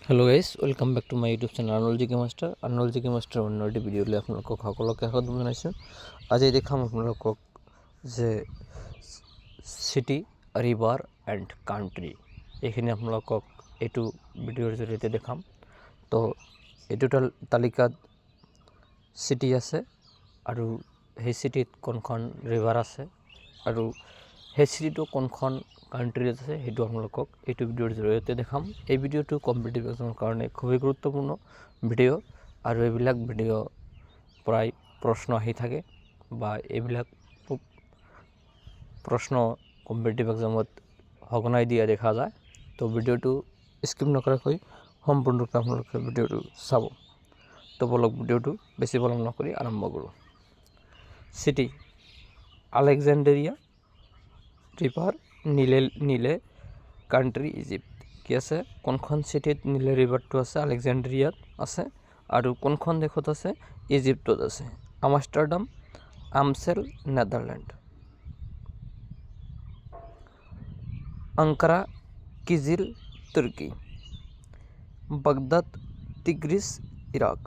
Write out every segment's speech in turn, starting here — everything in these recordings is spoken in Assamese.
Hello' guys, welcome back to my YouTube channel Arnold G K Master. Arnold G K Master অন্য এটি ভিডিঅ'লৈ আপোনালোকক সকলোকে স্বাগতম জনাইছোঁ। আজি দেখাম আপোনালোকক যে চিটি, ৰিভাৰ এণ্ড কাণ্ট্ৰি, এইখিনি আপোনালোকক এইটো ভিডিঅ'ৰ জৰিয়তে দেখাম। তো এইটো তালিকাত চিটি আছে আৰু সেই চিটিত কোনখন ৰিভাৰ আছে আৰু সেই চিটিটো কোনখন কাণ্ট্ৰিত আছে সেইটো আপোনালোকক এইটো ভিডিঅ'ৰ জৰিয়তে দেখাম। এই ভিডিঅ'টো কম্পিটিটিভ এক্সামৰ কাৰণে খুবেই গুৰুত্বপূৰ্ণ ভিডিঅ' আৰু এইবিলাক ভিডিঅ' প্ৰায় প্ৰশ্ন আহি থাকে বা এইবিলাক প্ৰশ্ন কম্পিটিটিভ এক্সামত সঘনাই দিয়া দেখা যায়। তো ভিডিঅ'টো স্কিপ নকৰাকৈ সম্পূৰ্ণৰূপে আপোনালোকে ভিডিঅ'টো চাব। তো বলক ভিডিঅ'টো বেছি পলম নকৰি আৰম্ভ কৰোঁ। চিটি আলেকজেণ্ডেৰিয়া, ৰিভাৰ নীলে, কাণ্ট্ৰি ইজিপ্ট। কি আছে, কোনখন চিটিত নীলে ৰিভাৰটো আছে? আলেকজেণ্ডেৰিয়াত আছে। আৰু কোনখন দেশত আছে? ইজিপ্তত আছে। Amsterdam, Amstel, Netherland. Ankara, Kizil, Turkey. Baghdad, Tigris, Iraq.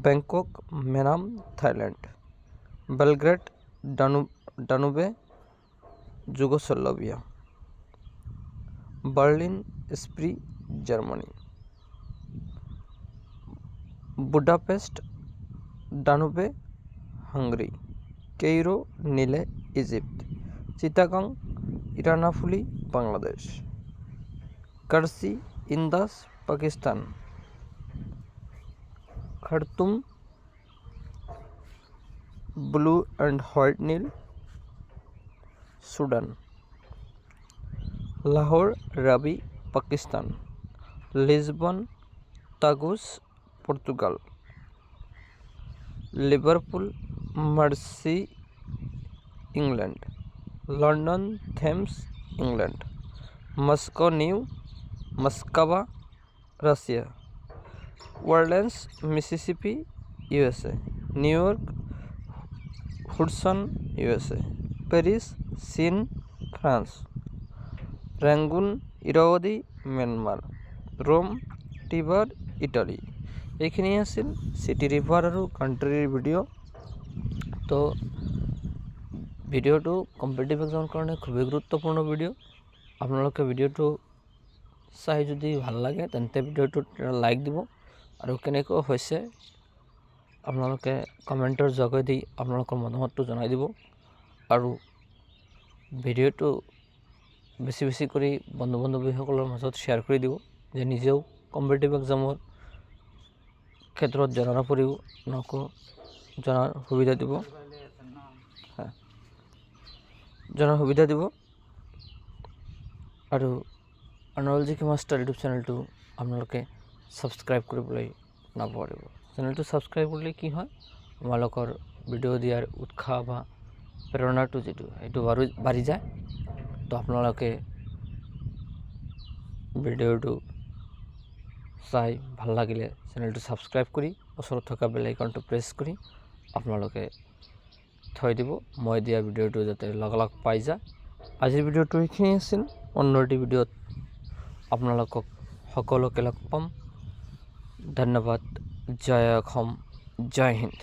Bangkok, Menam, Thailand. Belgrade, Danube, Yugoslavia. Berlin, Spree, Germany. Budapest, Danube, Hungary. Cairo, Nile, Egypt. Chittagong, Karnaphuli, Bangladesh. Karachi, Indus, Pakistan. Khartoum, blue and white Nile, Sudan. Lahore, Ravi, Pakistan. Lisbon, Tagus, Portugal. Liverpool, Mersey, England. London, Thames, England. Moscow, Moskva, Russia. Orleans, Mississippi, USA. New York, Hudson, USA. Paris, Seine, France. Rangoon, Irrawaddy, Myanmar. Rome, টিভাৰ, Italy. এইখিনি আছিল চিটি, ৰিভাৰ আৰু কাণ্ট্ৰিৰ ভিডিঅ'। তো ভিডিঅ'টো কম্পিটিটিভ এক্সামৰ কাৰণে খুবেই গুৰুত্বপূৰ্ণ ভিডিঅ'। আপোনালোকে ভিডিঅ'টো চাই যদি ভাল লাগে তেন্তে ভিডিঅ'টোত লাইক দিব আৰু কেনেকৈ হৈছে আপোনালোকে কমেণ্টৰ যোগেদি আপোনালোকৰ মতামতটো জনাই দিব। আৰু ভিডিঅ'টো বেছি বেছি কৰি বন্ধু বান্ধৱীসকলৰ মাজত শ্বেয়াৰ কৰি দিব, যে নিজেও কম্পিটিটিভ এক্সামৰ ক্ষেত্ৰত জনাৰ উপৰিও জনাৰ সুবিধা দিব। আৰু Arnold G K master YouTube চেনেলটো আপোনালোকে ছাবস্ক্ৰাইব কৰিবলৈ নাপাহৰিব। চেনেলটো ছাবস্ক্ৰাইব কৰিলে কি হয়, আপোনালোকৰ ভিডিঅ' দিয়াৰ উৎসাহ বা প্ৰেৰণাটো সেইটো বাঢ়ি যায়। তো আপোনালোকে ভিডিঅ'টো চাই ভাল লাগিলে চেনেলটো ছাবস্ক্ৰাইব কৰি ওচৰত থকা বেল আইকনটো প্ৰেছ কৰি আপোনালোকে থৈ দিব, মই দিয়া ভিডিঅ'টো যাতে লগালগ পাই যায়। আজিৰ ভিডিঅ'টো এইখিনি আছিল। অন্য এটি ভিডিঅ'ত আপোনালোকক সকলোকে লগ পাম। ধন্যবাদ। জয় অসম, জয় হিন্দ।